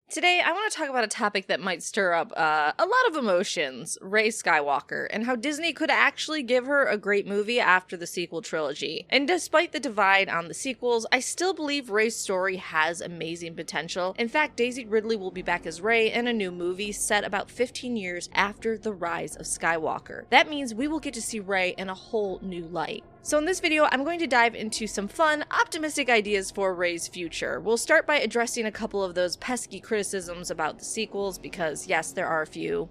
Today, I want to talk about a topic that might stir up a lot of emotions, Rey Skywalker, and how Disney could actually give her a great movie after the sequel trilogy. And despite the divide on the sequels, I still believe Rey's story has amazing potential. In fact, Daisy Ridley will be back as Rey in a new movie set about 15 years after the rise of Skywalker. That means we will get to see Rey in a whole new light. So in this video, I'm going to dive into some fun, optimistic ideas for Rey's future. We'll start by addressing a couple of those pesky criticisms about the sequels, because yes, there are a few.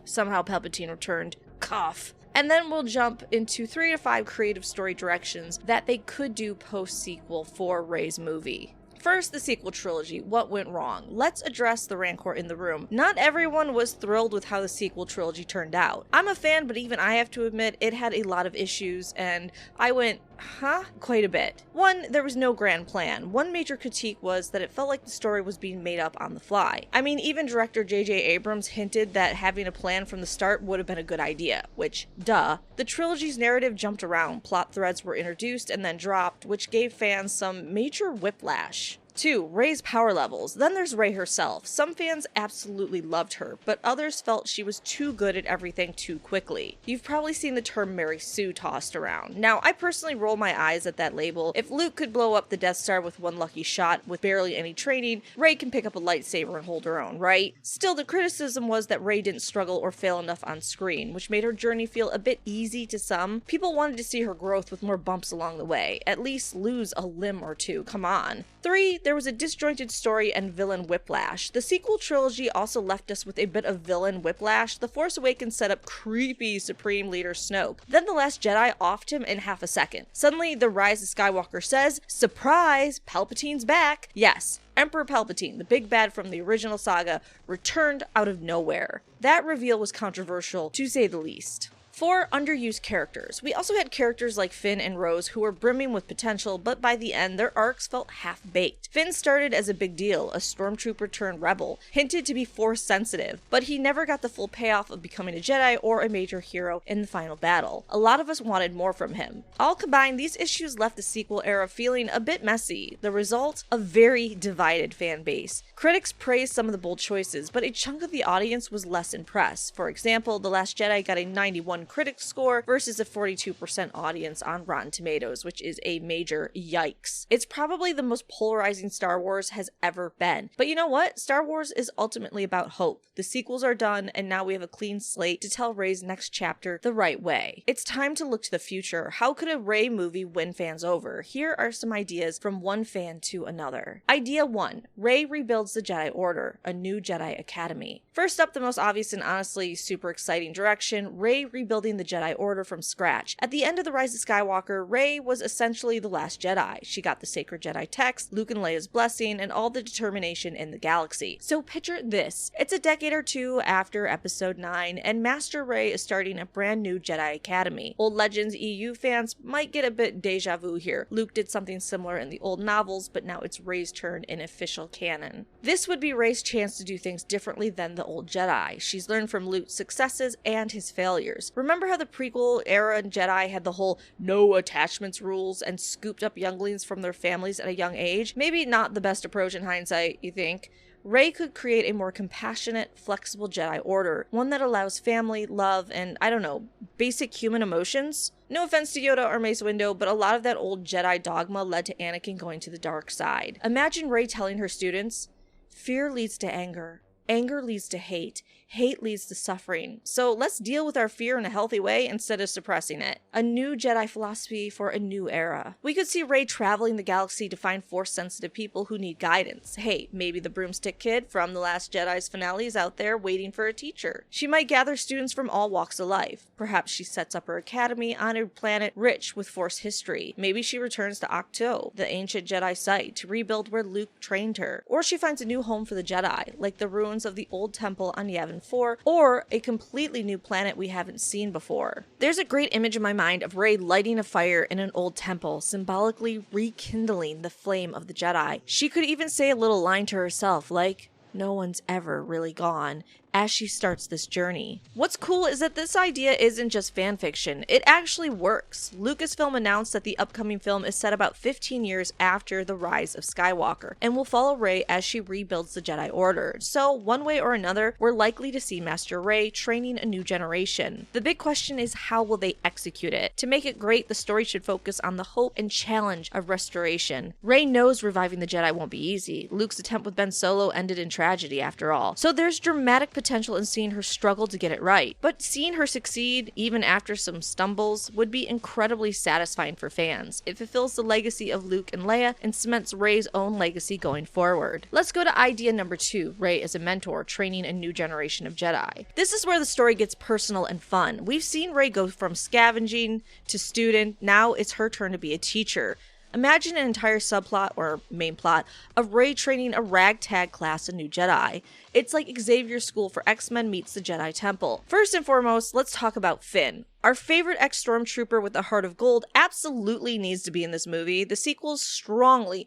Somehow Palpatine returned. Cough. And then we'll jump into 3 to 5 creative story directions that they could do post-sequel for Rey's movie. First, the sequel trilogy. What went wrong? Let's address the rancor in the room. Not everyone was thrilled with how the sequel trilogy turned out. I'm a fan, but even I have to admit it had a lot of issues, and I went, huh? Quite a bit. One, there was no grand plan. One major critique was that it felt like the story was being made up on the fly. I mean, even director J.J. Abrams hinted that having a plan from the start would have been a good idea, which, duh. The trilogy's narrative jumped around, plot threads were introduced and then dropped, which gave fans some major whiplash. 2. Rey's power levels. Then there's Rey herself. Some fans absolutely loved her, but others felt she was too good at everything too quickly. You've probably seen the term Mary Sue tossed around. Now, I personally roll my eyes at that label. If Luke could blow up the Death Star with one lucky shot with barely any training, Rey can pick up a lightsaber and hold her own, right? Still, the criticism was that Rey didn't struggle or fail enough on screen, which made her journey feel a bit easy to some. People wanted to see her growth with more bumps along the way. At least lose a limb or two, come on. 3. There was a disjointed story and villain whiplash. The sequel trilogy also left us with a bit of villain whiplash. The Force Awakens set up creepy Supreme Leader Snoke. Then The Last Jedi offed him in half a second. Suddenly, The Rise of Skywalker says, surprise, Palpatine's back. Yes, Emperor Palpatine, the big bad from the original saga, returned out of nowhere. That reveal was controversial, to say the least. 4. Underused characters. We also had characters like Finn and Rose who were brimming with potential, but by the end, their arcs felt half-baked. Finn started as a big deal, a stormtrooper turned rebel, hinted to be Force-sensitive, but he never got the full payoff of becoming a Jedi or a major hero in the final battle. A lot of us wanted more from him. All combined, these issues left the sequel era feeling a bit messy. The result? A very divided fan base. Critics praised some of the bold choices, but a chunk of the audience was less impressed. For example, The Last Jedi got a 91 critic score versus a 42% audience on Rotten Tomatoes, which is a major yikes. It's probably the most polarizing Star Wars has ever been. But you know what? Star Wars is ultimately about hope. The sequels are done, and now we have a clean slate to tell Rey's next chapter the right way. It's time to look to the future. How could a Rey movie win fans over? Here are some ideas from one fan to another. Idea 1. Rey rebuilds the Jedi Order, a new Jedi Academy. First up, the most obvious and honestly super exciting direction, Rey rebuilding the Jedi Order from scratch. At the end of The Rise of Skywalker, Rey was essentially the last Jedi. She got the sacred Jedi text, Luke and Leia's blessing, and all the determination in the galaxy. So picture this. It's a decade or two after Episode 9, and Master Rey is starting a brand new Jedi Academy. Old Legends EU fans might get a bit deja vu here. Luke did something similar in the old novels, but now it's Rey's turn in official canon. This would be Rey's chance to do things differently than the old Jedi. She's learned from Luke's successes and his failures. Remember how the prequel era Jedi had the whole no attachments rules and scooped up younglings from their families at a young age? Maybe not the best approach in hindsight, you think? Rey could create a more compassionate, flexible Jedi Order, one that allows family, love, and, I don't know, basic human emotions. No offense to Yoda or Mace Windu, but a lot of that old Jedi dogma led to Anakin going to the dark side. Imagine Rey telling her students, fear leads to anger. Anger leads to hate. Hate leads to suffering. So let's deal with our fear in a healthy way instead of suppressing it. A new Jedi philosophy for a new era. We could see Rey traveling the galaxy to find Force-sensitive people who need guidance. Hey, maybe the broomstick kid from The Last Jedi's finale is out there waiting for a teacher. She might gather students from all walks of life. Perhaps she sets up her academy on a planet rich with Force history. Maybe she returns to Ahch-To, the ancient Jedi site, to rebuild where Luke trained her. Or she finds a new home for the Jedi, like the ruins of the old temple on Yavin 4, or a completely new planet we haven't seen before. There's a great image in my mind of Rey lighting a fire in an old temple, symbolically rekindling the flame of the Jedi. She could even say a little line to herself like, "No one's ever really gone. as she starts this journey. What's cool is that this idea isn't just fanfiction, it actually works. Lucasfilm announced that the upcoming film is set about 15 years after the rise of Skywalker, and will follow Rey as she rebuilds the Jedi Order. So, one way or another, we're likely to see Master Rey training a new generation. The big question is, how will they execute it? To make it great, the story should focus on the hope and challenge of restoration. Rey knows reviving the Jedi won't be easy. Luke's attempt with Ben Solo ended in tragedy after all. So there's dramatic potential in seeing her struggle to get it right. But seeing her succeed, even after some stumbles, would be incredibly satisfying for fans. It fulfills the legacy of Luke and Leia and cements Rey's own legacy going forward. Let's go to idea number 2, Rey as a mentor, training a new generation of Jedi. This is where the story gets personal and fun. We've seen Rey go from scavenging to student, now it's her turn to be a teacher. Imagine an entire subplot, or main plot, of Rey training a ragtag class of new Jedi. It's like Xavier's school for X-Men meets the Jedi Temple. First and foremost, let's talk about Finn. Our favorite ex-stormtrooper with the heart of gold absolutely needs to be in this movie. The sequels strongly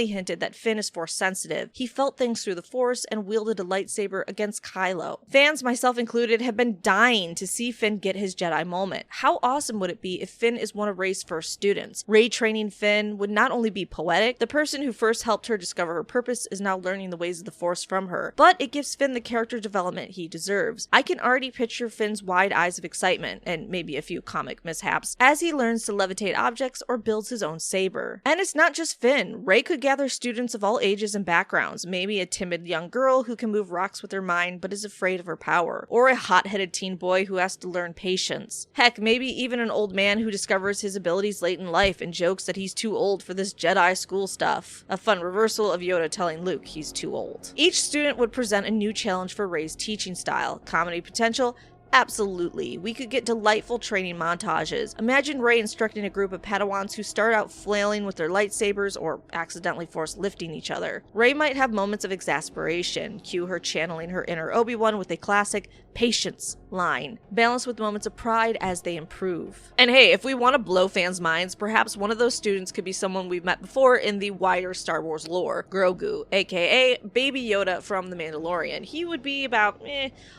hinted that Finn is Force sensitive. He felt things through the Force and wielded a lightsaber against Kylo. Fans, myself included, have been dying to see Finn get his Jedi moment. How awesome would it be if Finn is one of Rey's first students? Rey training Finn would not only be poetic, the person who first helped her discover her purpose is now learning the ways of the Force from her, but it gives Finn the character development he deserves. I can already picture Finn's wide eyes of excitement, and maybe a few comic mishaps, as he learns to levitate objects or builds his own saber. And it's not just Finn. Rey could gather students of all ages and backgrounds, maybe a timid young girl who can move rocks with her mind but is afraid of her power, or a hot-headed teen boy who has to learn patience. Heck, maybe even an old man who discovers his abilities late in life and jokes that he's too old for this Jedi school stuff. A fun reversal of Yoda telling Luke he's too old. Each student would present a new challenge for Rey's teaching style. Comedy potential? Absolutely. We could get delightful training montages. Imagine Rey instructing a group of Padawans who start out flailing with their lightsabers or accidentally force lifting each other. Rey might have moments of exasperation. Cue her channeling her inner Obi-Wan with a classic patience line, balanced with moments of pride as they improve. And hey, if we want to blow fans' minds, perhaps one of those students could be someone we've met before in the wider Star Wars lore, Grogu, aka Baby Yoda from The Mandalorian. He would be about,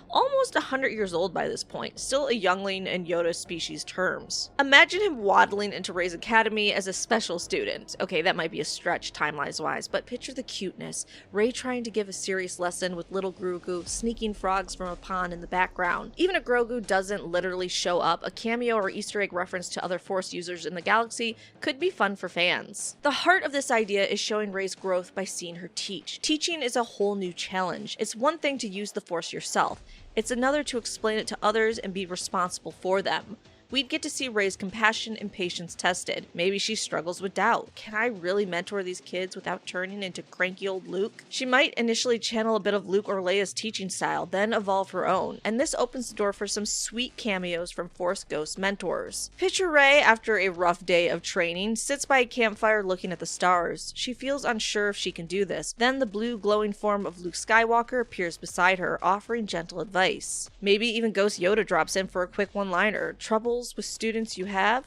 almost 100 years old by this point, still a youngling in Yoda's species terms. Imagine him waddling into Rey's academy as a special student. Okay, that might be a stretch timelines-wise, but picture the cuteness. Rey trying to give a serious lesson with little Grogu sneaking frogs from a pond in the background. Even if Grogu doesn't literally show up, a cameo or Easter egg reference to other Force users in the galaxy could be fun for fans. The heart of this idea is showing Rey's growth by seeing her teach. Teaching is a whole new challenge. It's one thing to use the Force yourself. It's another to explain it to others and be responsible for them. We'd get to see Rey's compassion and patience tested. Maybe she struggles with doubt. Can I really mentor these kids without turning into cranky old Luke? She might initially channel a bit of Luke or Leia's teaching style, then evolve her own. And this opens the door for some sweet cameos from Force Ghost mentors. Picture Rey, after a rough day of training, sits by a campfire looking at the stars. She feels unsure if she can do this. Then the blue glowing form of Luke Skywalker appears beside her, offering gentle advice. Maybe even Ghost Yoda drops in for a quick one-liner. Troubles with students you have?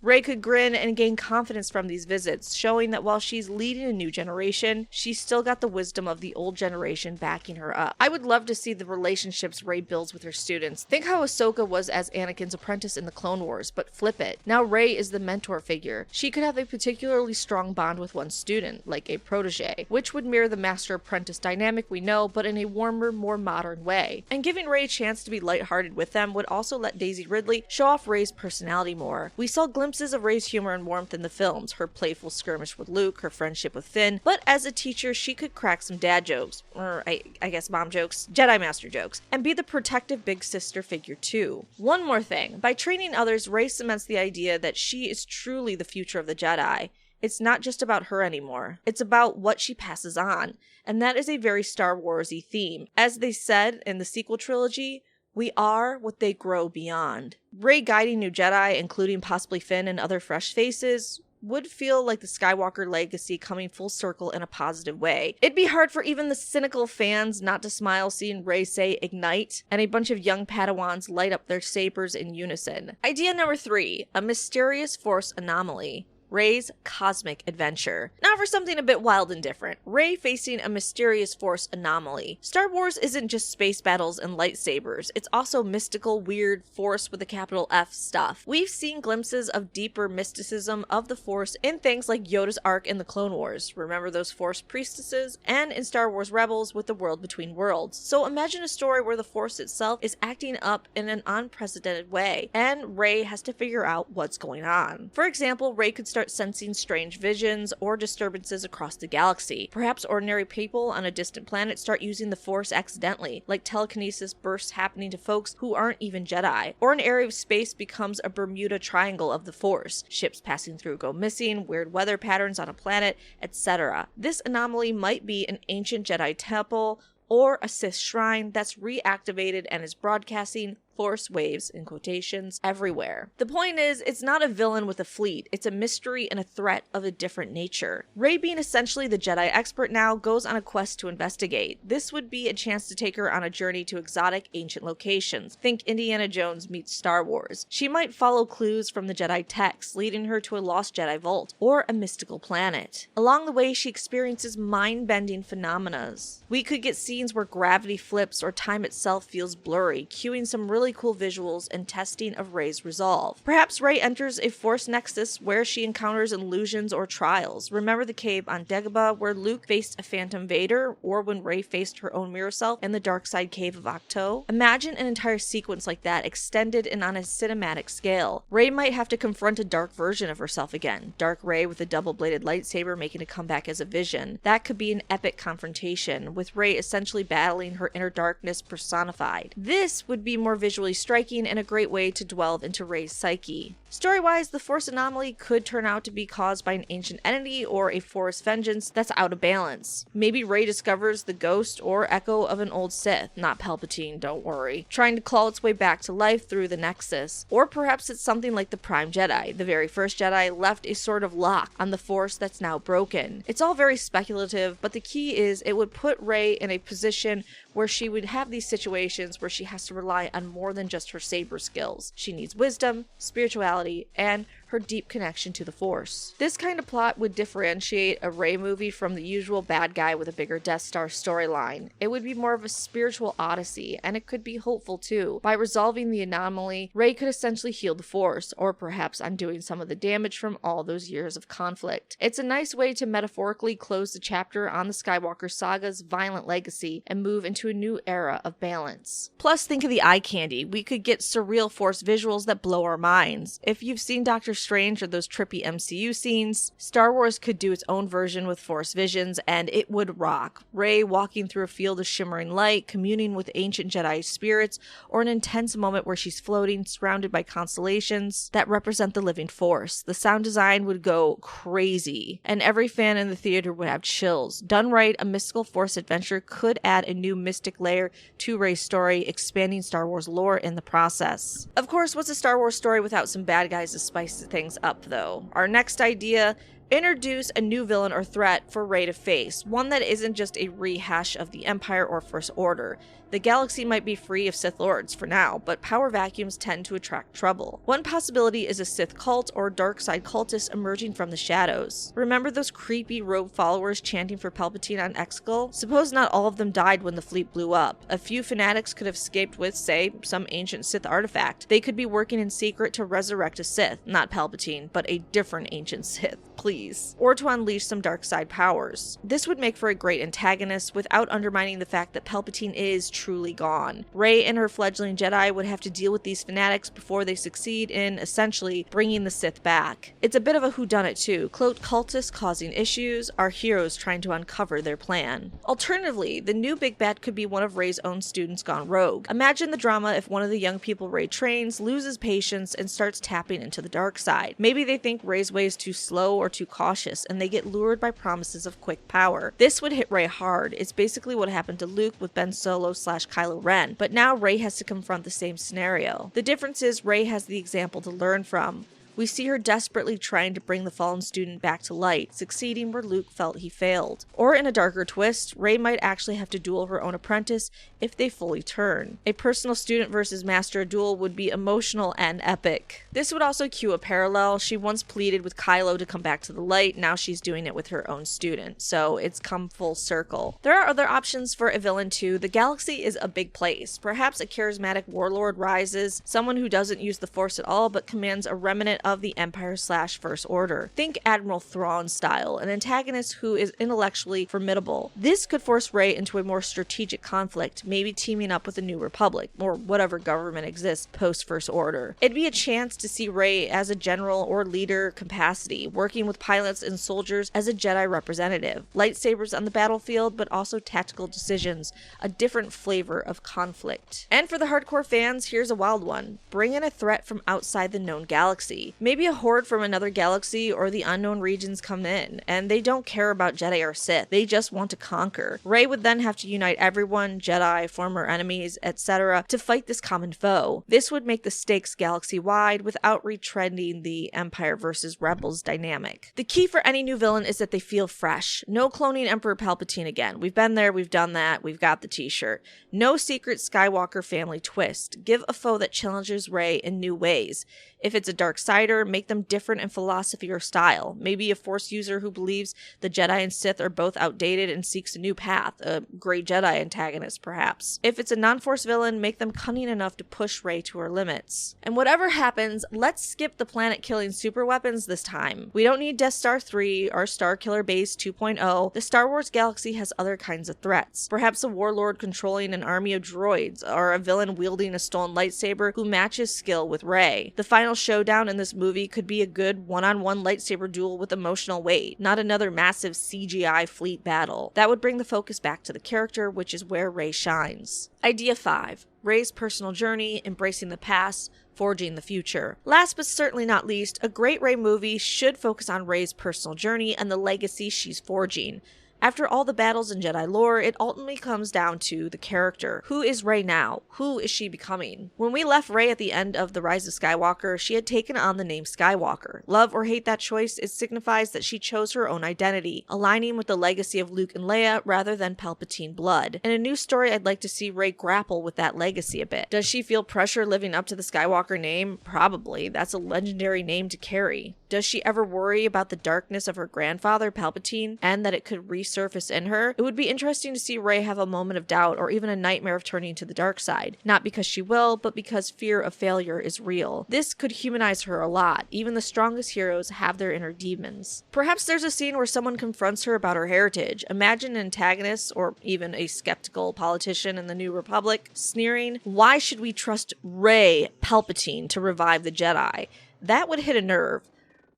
Rey could grin and gain confidence from these visits, showing that while she's leading a new generation, she's still got the wisdom of the old generation backing her up. I would love to see the relationships Rey builds with her students. Think how Ahsoka was as Anakin's apprentice in the Clone Wars, but flip it. Now Rey is the mentor figure. She could have a particularly strong bond with one student, like a protege, which would mirror the master-apprentice dynamic we know, but in a warmer, more modern way. And giving Rey a chance to be lighthearted with them would also let Daisy Ridley show off Rey's personality more. We saw glimpses of Rey's humor and warmth in the films, her playful skirmish with Luke, her friendship with Finn, but as a teacher, she could crack some dad jokes, or I guess mom jokes, Jedi Master jokes, and be the protective big sister figure too. One more thing, by training others, Rey cements the idea that she is truly the future of the Jedi. It's not just about her anymore. It's about what she passes on, and that is a very Star Wars-y theme. As they said in the sequel trilogy, we are what they grow beyond. Rey guiding new Jedi, including possibly Finn and other fresh faces, would feel like the Skywalker legacy coming full circle in a positive way. It'd be hard for even the cynical fans not to smile seeing Rey say ignite, and a bunch of young Padawans light up their sabers in unison. Idea number 3, a mysterious Force anomaly. Rey's cosmic adventure. Now for something a bit wild and different. Rey facing a mysterious force anomaly. Star Wars isn't just space battles and lightsabers, it's also mystical, weird, force with a capital F stuff. We've seen glimpses of deeper mysticism of the force in things like Yoda's arc in the Clone Wars, remember those force priestesses, and in Star Wars Rebels with the world between worlds. So imagine a story where the force itself is acting up in an unprecedented way, and Rey has to figure out what's going on. For example, Rey could start sensing strange visions or disturbances across the galaxy. Perhaps ordinary people on a distant planet start using the Force accidentally, like telekinesis bursts happening to folks who aren't even Jedi. Or an area of space becomes a Bermuda Triangle of the Force. Ships passing through go missing, weird weather patterns on a planet, etc. This anomaly might be an ancient Jedi temple or a Sith shrine that's reactivated and is broadcasting Force waves, in quotations, everywhere. The point is, it's not a villain with a fleet, it's a mystery and a threat of a different nature. Rey, being essentially the Jedi expert now, goes on a quest to investigate. This would be a chance to take her on a journey to exotic, ancient locations. Think Indiana Jones meets Star Wars. She might follow clues from the Jedi texts, leading her to a lost Jedi vault, or a mystical planet. Along the way, she experiences mind-bending phenomena. We could get scenes where gravity flips or time itself feels blurry, cueing some really cool visuals and testing of Rey's resolve. Perhaps Rey enters a Force nexus where she encounters illusions or trials. Remember the cave on Dagobah where Luke faced a Phantom Vader, or when Rey faced her own mirror self in the dark side cave of Ahch-To? Imagine an entire sequence like that extended and on a cinematic scale. Rey might have to confront a dark version of herself again. Dark Rey with a double-bladed lightsaber making a comeback as a vision. That could be an epic confrontation, with Rey essentially battling her inner darkness personified. This would be more visually striking and a great way to delve into Rey's psyche. Story-wise, the Force anomaly could turn out to be caused by an ancient entity or a Force vengeance that's out of balance. Maybe Rey discovers the ghost or echo of an old Sith, not Palpatine, don't worry, trying to claw its way back to life through the Nexus. Or perhaps it's something like the Prime Jedi. The very first Jedi left a sort of lock on the Force that's now broken. It's all very speculative, but the key is it would put Rey in a position where she would have these situations where she has to rely on more than just her saber skills. She needs wisdom, spirituality, and her deep connection to the Force. This kind of plot would differentiate a Rey movie from the usual bad guy with a bigger Death Star storyline. It would be more of a spiritual odyssey, and it could be hopeful too. By resolving the anomaly, Rey could essentially heal the Force, or perhaps undoing some of the damage from all those years of conflict. It's a nice way to metaphorically close the chapter on the Skywalker saga's violent legacy and move into a new era of balance. Plus, think of the eye candy. We could get surreal Force visuals that blow our minds. If you've seen Doctor Strange or those trippy MCU scenes, Star Wars could do its own version with Force visions, and it would rock. Rey walking through a field of shimmering light, communing with ancient Jedi spirits, or an intense moment where she's floating, surrounded by constellations that represent the living Force. The sound design would go crazy, and every fan in the theater would have chills. Done right, a mystical Force adventure could add a new mystic layer to Rey's story, expanding Star Wars lore in the process. Of course, what's a Star Wars story without some bad guys to spice things up, though? Our next idea: introduce a new villain or threat for Rey to face, one that isn't just a rehash of the Empire or First Order. The galaxy might be free of Sith Lords for now, but power vacuums tend to attract trouble. One possibility is a Sith cult or dark side cultists emerging from the shadows. Remember those creepy rogue followers chanting for Palpatine on Exegol? Suppose not all of them died when the fleet blew up. A few fanatics could have escaped with, say, some ancient Sith artifact. They could be working in secret to resurrect a Sith, not Palpatine, but a different ancient Sith, please. Or to unleash some dark side powers. This would make for a great antagonist without undermining the fact that Palpatine is truly gone. Rey and her fledgling Jedi would have to deal with these fanatics before they succeed in, essentially, bringing the Sith back. It's a bit of a whodunit too, cloaked cultists causing issues, our heroes trying to uncover their plan. Alternatively, the new big bad could be one of Rey's own students gone rogue. Imagine the drama if one of the young people Rey trains loses patience and starts tapping into the dark side. Maybe they think Rey's way is too slow or too cautious, and they get lured by promises of quick power. This would hit Rey hard. It's basically what happened to Luke with Ben Solo / Kylo Ren, but now Rey has to confront the same scenario. The difference is Rey has the example to learn from. We see her desperately trying to bring the fallen student back to light, succeeding where Luke felt he failed. Or in a darker twist, Rey might actually have to duel her own apprentice if they fully turn. A personal student versus master duel would be emotional and epic. This would also cue a parallel. She once pleaded with Kylo to come back to the light, now she's doing it with her own student, so it's come full circle. There are other options for a villain too. The galaxy is a big place. Perhaps a charismatic warlord rises, someone who doesn't use the Force at all but commands a remnant of the Empire/First Order. Think Admiral Thrawn style, an antagonist who is intellectually formidable. This could force Rey into a more strategic conflict, maybe teaming up with the New Republic, or whatever government exists post-First Order. It'd be a chance to see Rey as a general or leader capacity, working with pilots and soldiers as a Jedi representative. Lightsabers on the battlefield, but also tactical decisions, a different flavor of conflict. And for the hardcore fans, here's a wild one. Bring in a threat from outside the known galaxy. Maybe a horde from another galaxy or the unknown regions come in, and they don't care about Jedi or Sith, they just want to conquer. Rey would then have to unite everyone, Jedi, former enemies, etc., to fight this common foe. This would make the stakes galaxy-wide without retreading the Empire versus Rebels dynamic. The key for any new villain is that they feel fresh. No cloning Emperor Palpatine again. We've been there, we've done that, we've got the t-shirt. No secret Skywalker family twist. Give a foe that challenges Rey in new ways. If it's a Darksider, make them different in philosophy or style. Maybe a Force user who believes the Jedi and Sith are both outdated and seeks a new path, a great Jedi antagonist perhaps. If it's a non-Force villain, make them cunning enough to push Rey to her limits. And whatever happens, let's skip the planet-killing super weapons this time. We don't need Death Star 3 or Starkiller Base 2.0. The Star Wars galaxy has other kinds of threats. Perhaps a warlord controlling an army of droids, or a villain wielding a stolen lightsaber who matches skill with Rey. The final showdown in this movie could be a good one-on-one lightsaber duel with emotional weight, not another massive CGI fleet battle. That would bring the focus back to the character, which is where Rey shines. Idea 5. Rey's personal journey, embracing the past, forging the future. Last but certainly not least, a great Rey movie should focus on Rey's personal journey and the legacy she's forging. After all the battles in Jedi lore, it ultimately comes down to the character. Who is Rey now? Who is she becoming? When we left Rey at the end of The Rise of Skywalker, she had taken on the name Skywalker. Love or hate that choice, it signifies that she chose her own identity, aligning with the legacy of Luke and Leia rather than Palpatine blood. In a new story, I'd like to see Rey grapple with that legacy a bit. Does she feel pressure living up to the Skywalker name? Probably. That's a legendary name to carry. Does she ever worry about the darkness of her grandfather, Palpatine, and that it could resurface in her? It would be interesting to see Rey have a moment of doubt or even a nightmare of turning to the dark side. Not because she will, but because fear of failure is real. This could humanize her a lot. Even the strongest heroes have their inner demons. Perhaps there's a scene where someone confronts her about her heritage. Imagine an antagonist, or even a skeptical politician in the New Republic, sneering, "Why should we trust Rey Palpatine to revive the Jedi?" That would hit a nerve.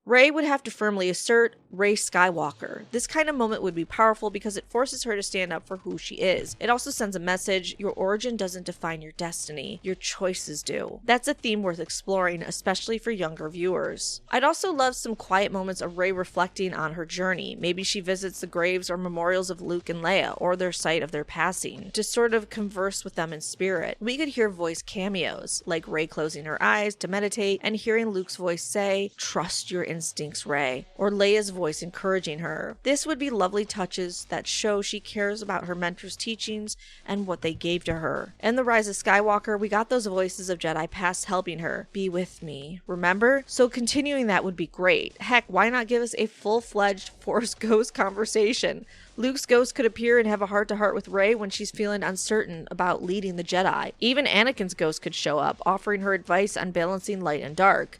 Rey would have to firmly assert, Rey Skywalker. This kind of moment would be powerful because it forces her to stand up for who she is. It also sends a message: your origin doesn't define your destiny, your choices do. That's a theme worth exploring, especially for younger viewers. I'd also love some quiet moments of Rey reflecting on her journey. Maybe she visits the graves or memorials of Luke and Leia, or their site of their passing, to sort of converse with them in spirit. We could hear voice cameos, like Rey closing her eyes to meditate and hearing Luke's voice say, "Trust your instincts, Rey," or Leia's voice encouraging her. This would be lovely touches that show she cares about her mentor's teachings and what they gave to her. In The Rise of Skywalker, we got those voices of Jedi past helping her. Be with me, remember? So continuing that would be great. Heck, why not give us a full-fledged Force Ghost conversation? Luke's ghost could appear and have a heart-to-heart with Rey when she's feeling uncertain about leading the Jedi. Even Anakin's ghost could show up, offering her advice on balancing light and dark.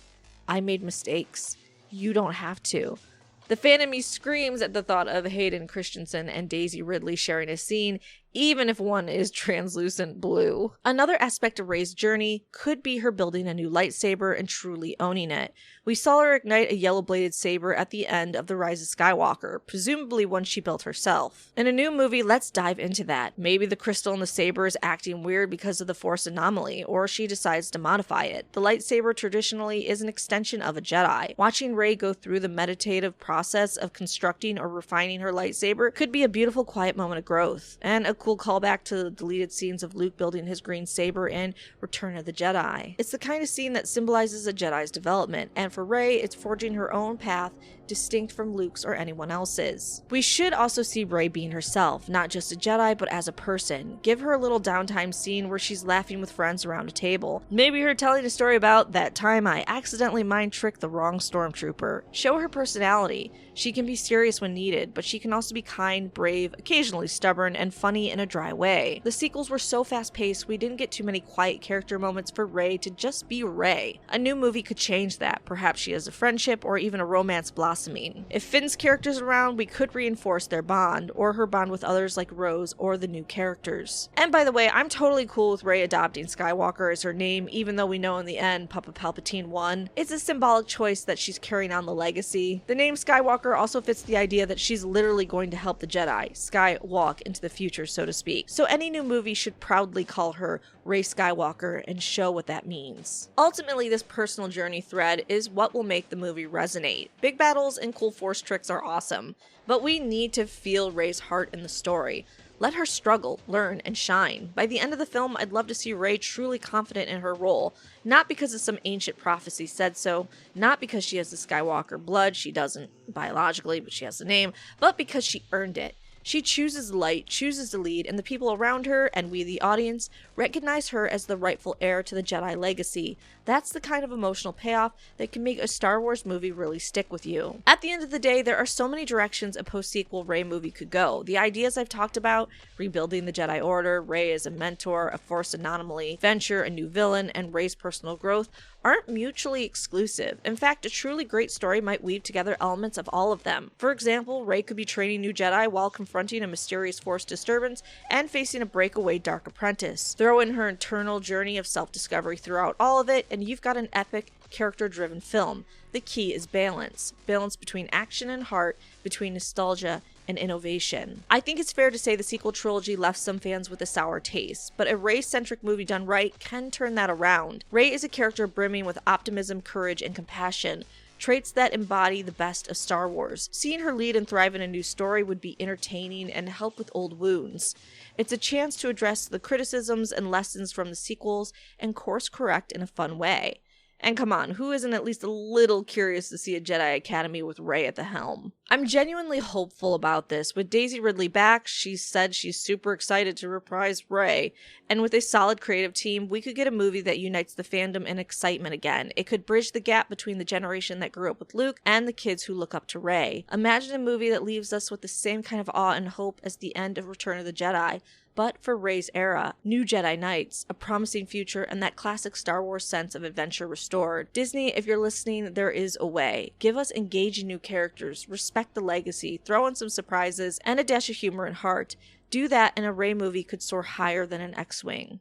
I made mistakes. You don't have to. The fan in me screams at the thought of Hayden Christensen and Daisy Ridley sharing a scene, even if one is translucent blue. Another aspect of Rey's journey could be her building a new lightsaber and truly owning it. We saw her ignite a yellow-bladed saber at the end of The Rise of Skywalker, presumably one she built herself. In a new movie, let's dive into that. Maybe the crystal in the saber is acting weird because of the Force anomaly, or she decides to modify it. The lightsaber traditionally is an extension of a Jedi. Watching Rey go through the meditative process of constructing or refining her lightsaber could be a beautiful quiet moment of growth, and a cool callback to the deleted scenes of Luke building his green saber in Return of the Jedi. It's the kind of scene that symbolizes a Jedi's development, and for Rey, it's forging her own path distinct from Luke's or anyone else's. We should also see Rey being herself, not just a Jedi, but as a person. Give her a little downtime scene where she's laughing with friends around a table. Maybe her telling a story about that time I accidentally mind-tricked the wrong stormtrooper. Show her personality. She can be serious when needed, but she can also be kind, brave, occasionally stubborn, and funny in a dry way. The sequels were so fast-paced, we didn't get too many quiet character moments for Rey to just be Rey. A new movie could change that. Perhaps she has a friendship or even a romance blossoming. If Finn's character's around, we could reinforce their bond, or her bond with others like Rose or the new characters. And by the way, I'm totally cool with Rey adopting Skywalker as her name, even though we know in the end Papa Palpatine won. It's a symbolic choice that she's carrying on the legacy. The name Skywalker also fits the idea that she's literally going to help the Jedi skywalk into the future, so to speak. So any new movie should proudly call her Rey Skywalker and show what that means. Ultimately, this personal journey thread is what will make the movie resonate. Big battles and cool force tricks are awesome, but we need to feel Rey's heart in the story. Let her struggle, learn, and shine. By the end of the film, I'd love to see Rey truly confident in her role, not because of some ancient prophecy said so, not because she has the Skywalker blood, she doesn't biologically, but she has the name, but because she earned it. She chooses light, chooses to lead, and the people around her, and we the audience, recognize her as the rightful heir to the Jedi legacy. That's the kind of emotional payoff that can make a Star Wars movie really stick with you. At the end of the day, there are so many directions a post-sequel Rey movie could go. The ideas I've talked about, rebuilding the Jedi Order, Rey as a mentor, a Force anomaly, venture, a new villain, and Rey's personal growth, aren't mutually exclusive. In fact, a truly great story might weave together elements of all of them. For example, Rey could be training new Jedi while confronting a mysterious Force disturbance and facing a breakaway Dark Apprentice. Throw in her internal journey of self-discovery throughout all of it, and you've got an epic, character-driven film. The key is balance. Balance between action and heart, between nostalgia and innovation. I think it's fair to say the sequel trilogy left some fans with a sour taste, but a Rey-centric movie done right can turn that around. Rey is a character brimming with optimism, courage, and compassion, traits that embody the best of Star Wars. Seeing her lead and thrive in a new story would be entertaining and help with old wounds. It's a chance to address the criticisms and lessons from the sequels and course correct in a fun way. And come on, who isn't at least a little curious to see a Jedi Academy with Rey at the helm? I'm genuinely hopeful about this. With Daisy Ridley back, she said she's super excited to reprise Rey. And with a solid creative team, we could get a movie that unites the fandom and excitement again. It could bridge the gap between the generation that grew up with Luke and the kids who look up to Rey. Imagine a movie that leaves us with the same kind of awe and hope as the end of Return of the Jedi, but for Rey's era, new Jedi Knights, a promising future, and that classic Star Wars sense of adventure restored. Disney, if you're listening, there is a way. Give us engaging new characters, respect the legacy, throw in some surprises, and a dash of humor and heart. Do that and a Rey movie could soar higher than an X-Wing.